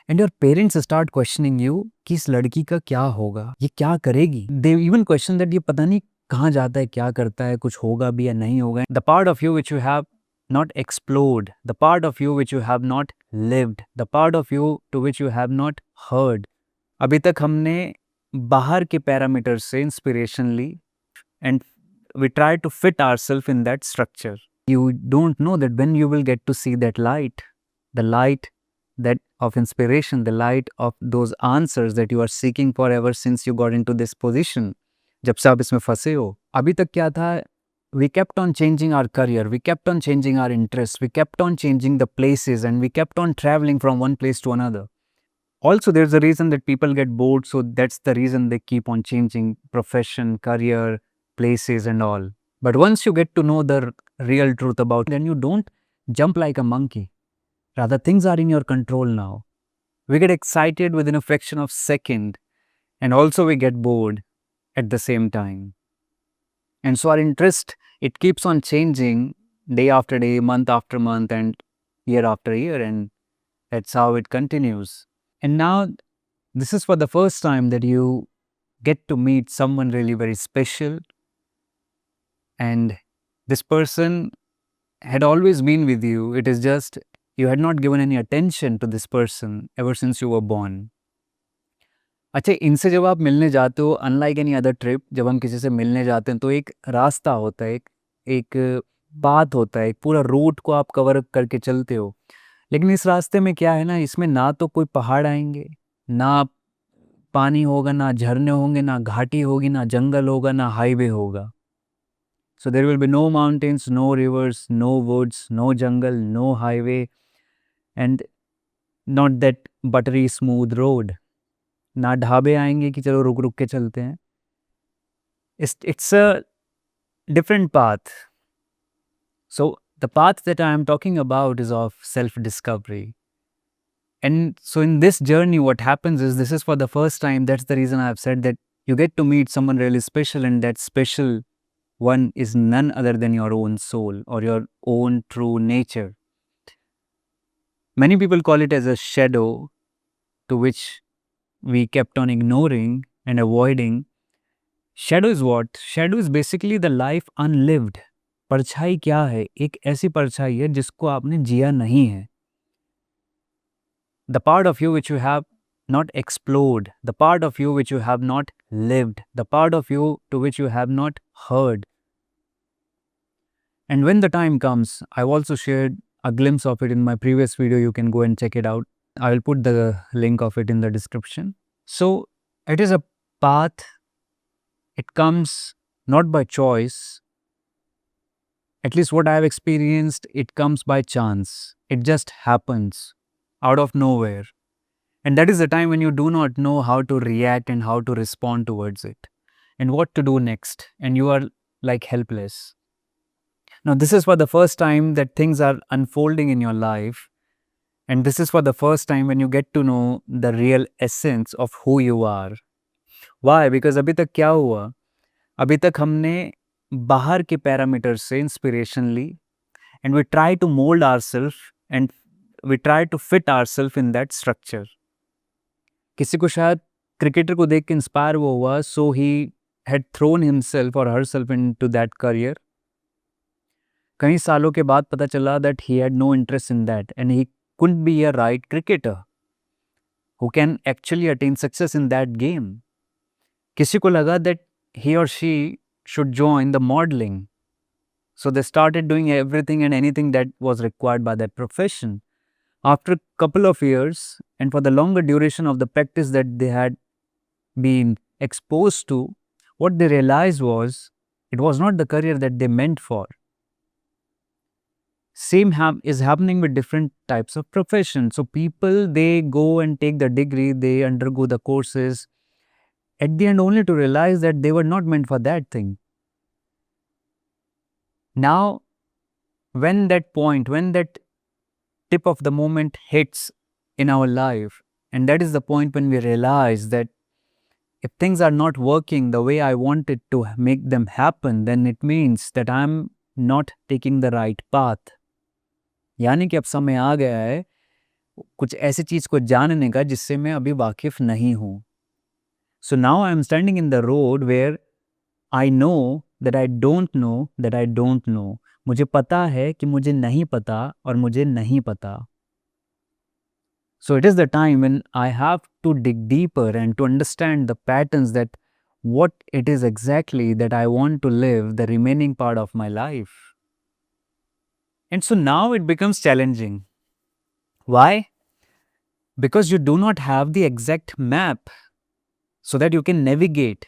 And your parents start questioning you कि इस लड़की का क्या होगा, ये क्या करेगी। दे इवन क्वेश्चन दैट ये पता नहीं कहाँ जाता है, क्या करता है, कुछ होगा भी या नहीं होगा। The part of you which you have not explored, the part of you which you have not lived, the part of you to which you have not heard. अभी तक हमने बाहर के पैरामीटर से इंस्पिरेशन ली and we try to fit ourselves in that structure. You don't know that when you will get to see that light, the light that of inspiration, the light of those answers that you are seeking for ever since you got into this position. जब से आप इसमें फंसे हो, अभी तक क्या था, we kept on changing our career, we kept on changing our interests, we kept on changing the places, and we kept on traveling from one place to another. Also, there's a reason that people get bored, so that's the reason they keep on changing profession, career, places, and all. But once you get to know the real truth about it, then you don't jump like a monkey. Rather, things are in your control now. We get excited within a fraction of a second, and also we get bored at the same time. And so our interest, it keeps on changing day after day, month after month, and year after year, and that's how it continues. And now, this is for the first time that you get to meet someone really very special, and this person had always been with you. It is just you had not given any attention to this person ever since you were born. अच्छा, इनसे जब आप मिलने जाते हो, unlike any other trip, जब हम किसी से मिलने जाते हैं तो एक रास्ता होता है, एक पाथ होता है, एक पूरा रूट को आप कवर करके चलते हो। लेकिन इस रास्ते में क्या है ना, इसमें ना तो कोई पहाड़ आएंगे, ना पानी होगा, ना झरने होंगे, ना घाटी होगी, ना जंगल होगा, ना हाईवे होगा। So there will be no mountains, no rivers, no woods, no jungle, no highway, and not that buttery smooth road. ना ढाबे आएंगे कि चलो रुक रुक के चलते हैं. It's a different path. So the path that I am talking about is of self-discovery. And so in this journey, what happens is, this is for the first time. That's the reason I've said that you get to meet someone really special, and that special one is none other than your own soul or your own true nature. Many people call it as a shadow to which we kept on ignoring and avoiding. Shadow is what? Shadow is basically the life unlived. परछाई क्या है? एक ऐसी परछाई है जिसको आपने जिया नहीं है. The part of you which you have not explored, the part of you which you have not lived, the part of you to which you have not heard. And when the time comes, I've also shared a glimpse of it in my previous video. You can go and check it out. I will put the link of it in the description. So it is a path. It comes not by choice. At least what I have experienced, it comes by chance. It just happens out of nowhere. And that is the time when you do not know how to react and how to respond towards it and what to do next. And you are like helpless. Now, this is for the first time that things are unfolding in your life. And this is for the first time when you get to know the real essence of who you are. Why? Because अभी तक क्या हुआ? अभी तक हमने बाहर के parameter से इंस्पिरेशन ली, and we try to mold ourselves and we try to fit ourselves in that structure. किसी को शायद क्रिकेटर को देख के इंस्पायर वो हुआ, so he had thrown himself or herself into that career. कई सालों के बाद पता चला that he had no interest in that and he couldn't be a right cricketer who can actually attain success in that game. किसी को लगा that he or she should join the modeling. So they started doing everything and anything that was required by that profession. After a couple of years, and for the longer duration of the practice that they had been exposed to, what they realized was it was not the career that they meant for. Same is happening with different types of professions. So people, they go and take the degree, they undergo the courses, at the end only to realize that they were not meant for that thing. Now, when that point, when that tip of the moment hits in our life, and that is the point when we realize that if things are not working the way I wanted to make them happen, then it means that I'm not taking the right path. यानी कि अब समय आ गया है कुछ ऐसी चीज़ को जानने का जिससे मैं अभी वाकिफ़ नहीं हूँ। So now I am standing in the road where I know that I don't know that I don't know. मुझे पता है कि मुझे नहीं पता और मुझे नहीं पता। So it is the time when I have to dig deeper and to understand the patterns that what it is exactly that I want to live the remaining part of my life. And so now it becomes challenging. Why? Because you do not have the exact map so that you can navigate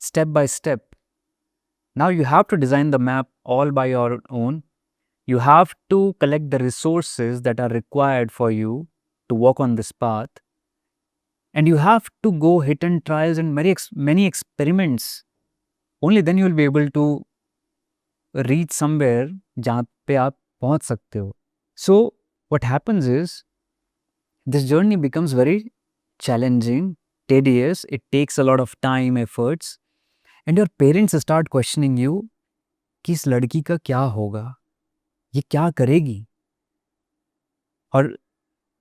step by step. Now you have to design the map all by your own. You have to collect the resources that are required for you to walk on this path. And you have to go hit and trials and many experiments. Only then you will be able to reach somewhere जहाँ पे आप पहुँच सकते हो. So what happens is this journey becomes very challenging, tedious. It takes a lot of time, efforts, and your parents start questioning you कि इस लड़की का क्या होगा, ये क्या करेगी, और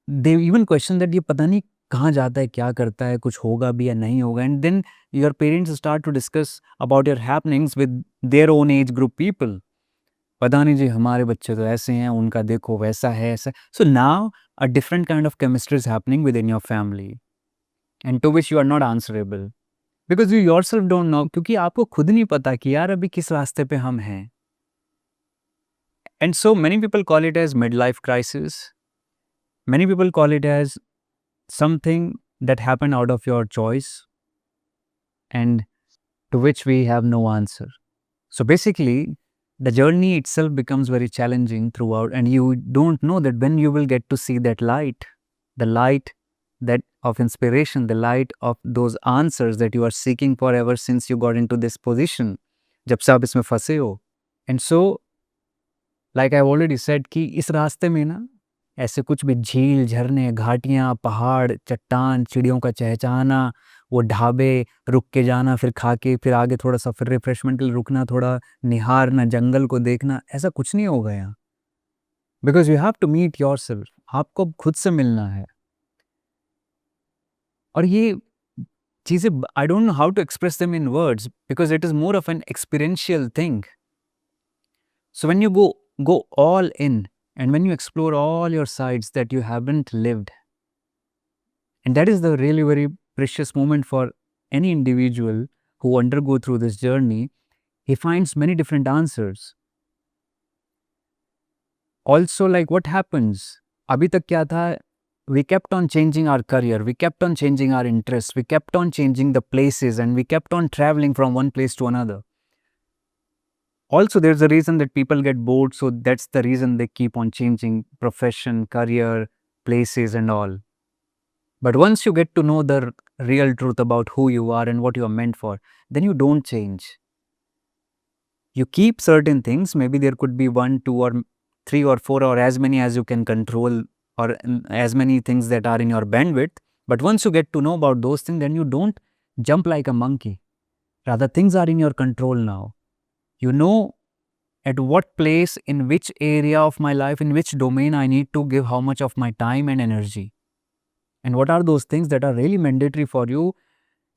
they even question that ये पता नहीं कहाँ जाता है, क्या करता है, कुछ होगा भी या नहीं होगा. And then your parents start to discuss about your happenings with their own age group people. पता नहीं जी हमारे बच्चे तो ऐसे हैं, उनका देखो वैसा है, ऐसा. So now a different kind of chemistry is happening within your family and to which you are not answerable because you yourself don't know, क्योंकि आपको खुद नहीं पता कि यार अभी किस रास्ते पे हम हैं. And so many people call it as midlife crisis. Many people call it as something that happened out of your choice and to which we have no answer. So basically, the journey itself becomes very challenging throughout, and you don't know that when you will get to see that light, the light that of inspiration, the light of those answers that you are seeking for ever since you got into this position. जब से आप इसमें फंसे हो. And so, like I've already said कि इस रास्ते में ना ऐसे कुछ भी झील, झरने, घाटियाँ, पहाड़, चट्टान, चिड़ियों का चहचहाना, वो ढाबे, रुक के जाना, फिर खा के, फिर आगे थोड़ा-सा फिर रिफ्रेशमेंट के लिए रुकना, थोड़ा निहारना, जंगल को देखना, ऐसा कुछ नहीं होगा यहाँ. Because you have to meet yourself. आपको अब खुद से मिलना है. और ये चीज़ें I don't know how to express them in words because it is more of an experiential thing. So when you go all in and when you explore all your sides that you haven't lived, and that is the really very precious moment for any individual who undergo through this journey, he finds many different answers. Also, like what happens? Abhi tak kya tha? We kept on changing our career, we kept on changing our interests, we kept on changing the places, and we kept on traveling from one place to another. Also, there's a reason that people get bored, so that's the reason they keep on changing profession, career, places, and all. But once you get to know the real truth about who you are and what you are meant for, then you don't change. You keep certain things, maybe there could be 1, 2, or 3 or 4 or as many as you can control, or as many things that are in your bandwidth. But once you get to know about those things, then you don't jump like a monkey. Rather, things are in your control now. You know at what place, in which area of my life, in which domain I need to give how much of my time and energy. And what are those things that are really mandatory for you,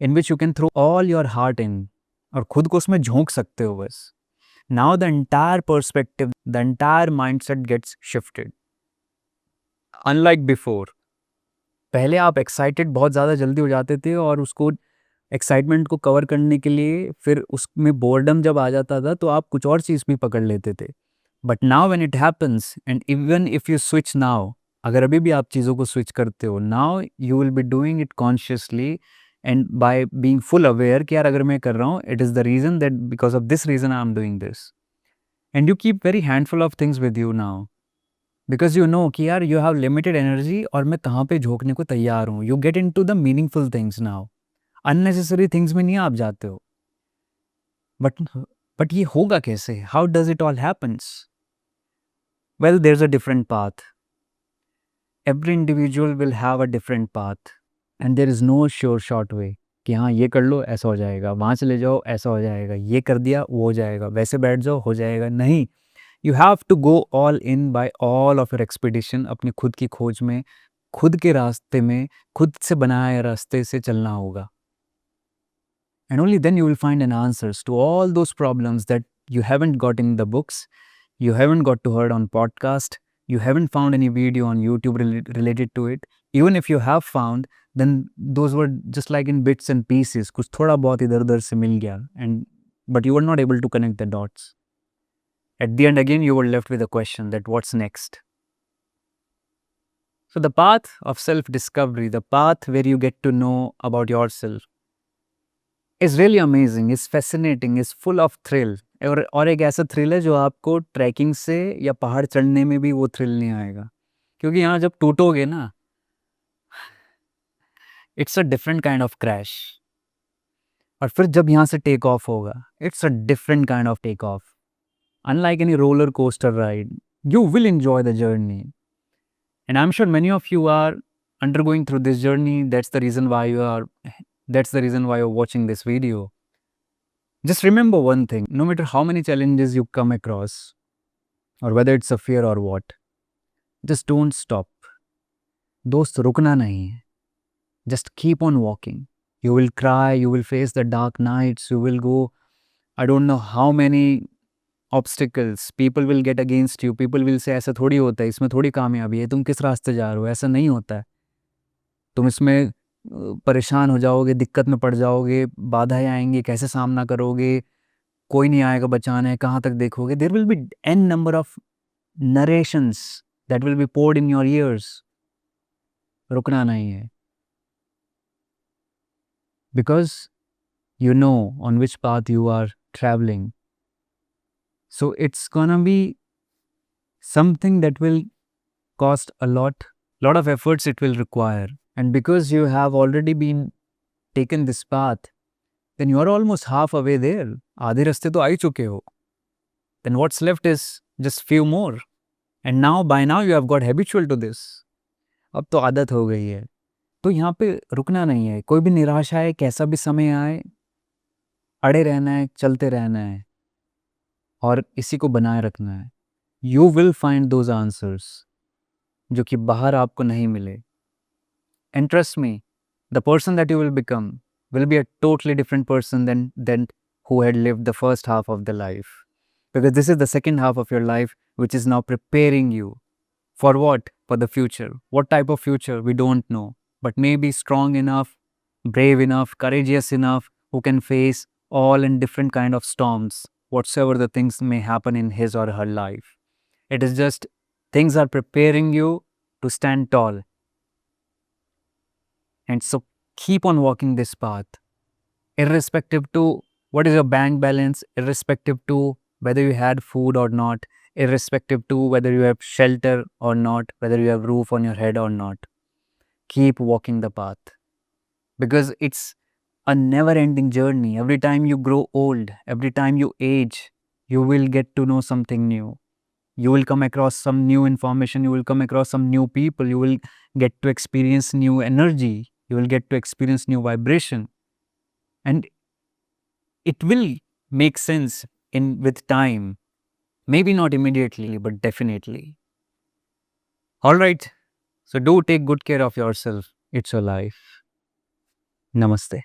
in which you can throw all your heart in, और खुद को उसमें झोंक सकते हो बस. Now the entire perspective, the entire mindset gets shifted. Unlike before, पहले आप एक्साइटेड बहुत ज़्यादा जल्दी हो जाते थे और उसको एक्साइटमेंट को कवर करने के लिए फिर उसमें बोर्डम जब आ जाता था तो आप कुछ और चीज़ भी पकड़ लेते थे. But now when it happens and even if you switch now, अगर अभी भी आप चीज़ों को स्विच करते हो, now you will be doing it consciously and by being full aware कि यार अगर मैं कर रहा हूँ, it is the reason that because of this reason I am doing this. And you keep very handful of things with you now because you know कि यार you have limited energy और मैं कहाँ पे झोंकने को तैयार हूँ. You get into the meaningful things now. Unnecessary things में नहीं आप जाते हो. बट ये होगा कैसे? How does it all happens? Well, there is a different path. Every individual will have a different path and there is no sure short way कि हाँ ये कर लो ऐसा हो जाएगा, वहाँ चले जाओ ऐसा हो जाएगा, ये कर दिया वो हो जाएगा, वैसे बैठ जाओ हो जाएगा. नहीं, You have to go all in by all of your expedition. अपनी खुद की खोज में, खुद के रास्ते में, खुद से बनाए रास्ते से चलना होगा. And only then you will find an answers to all those problems that you haven't got in the books, you haven't got to heard on podcast, you haven't found any video on YouTube related to it. Even if you have found, then those were just like in bits and pieces. कुछ थोड़ा बहुत इधर उधर से मिल गया, and but you were not able to connect the dots. At the end again, you were left with a question that what's next? So the path of self-discovery, the path where you get to know about yourself, is really amazing, is fascinating, is full of thrill. और एक ऐसा thrill है जो आपको trekking से या पहाड़ चढ़ने में भी वो थ्रिल नहीं आएगा, क्योंकि यहाँ जब टूटोगे ना, it's a different kind of crash. और फिर जब यहाँ से टेक ऑफ होगा, it's a different kind of take off. Unlike any roller coaster ride, you will enjoy the journey. And I'm sure many of you are undergoing through this journey. That's the reason why you're watching this video. Just remember one thing, no matter how many challenges you come across, or whether it's a fear or what, just don't stop. दोस्त रुकना नहीं है. Just keep on walking. You will cry, you will face the dark nights, you will go, I don't know how many obstacles, people will get against you, people will say ऐसा थोड़ी होता है, इसमें थोड़ी कामयाबी है, तुम किस रास्ते जा रहे हो, ऐसा नहीं होता है. तुम इसमें परेशान हो जाओगे, दिक्कत में पड़ जाओगे, बाधाएं आएंगी, कैसे सामना करोगे, कोई नहीं आएगा बचाने, कहाँ तक देखोगे. There will be n number of narrations that will be poured in your ears. रुकना नहीं है, because you know on which path you are traveling. So it's gonna be something that will cost a lot of efforts it will require. And because you have already been taken this path, then you are almost half away there. आधे रास्ते तो आ ही चुके हो. Then what's left is just few more. And now by now you have got habitual to this. अब तो आदत हो गई है. तो यहाँ पे रुकना नहीं है. कोई भी निराशा आए, कैसा भी समय आए, अड़े रहना है, चलते रहना है, और इसी को बनाए रखना है. You will find those answers जो कि बाहर आपको नहीं मिले. And trust me, the person that you will become will be a totally different person than who had lived the first half of the life. Because this is the second half of your life, which is now preparing you for what? For the future. What type of future? We don't know. But maybe strong enough, brave enough, courageous enough, who can face all and different kind of storms, whatsoever the things may happen in his or her life. It is just things are preparing you to stand tall. And so keep on walking this path, irrespective to what is your bank balance, irrespective to whether you had food or not, irrespective to whether you have shelter or not, whether you have roof on your head or not. Keep walking the path, because it's a never-ending journey. Every time you grow old, every time you age, you will get to know something new. You will come across some new information, you will come across some new people, you will get to experience new energy, you will get to experience new vibration. And it will make sense with time. Maybe not immediately, but definitely. All right. So do take good care of yourself. It's your life. Namaste.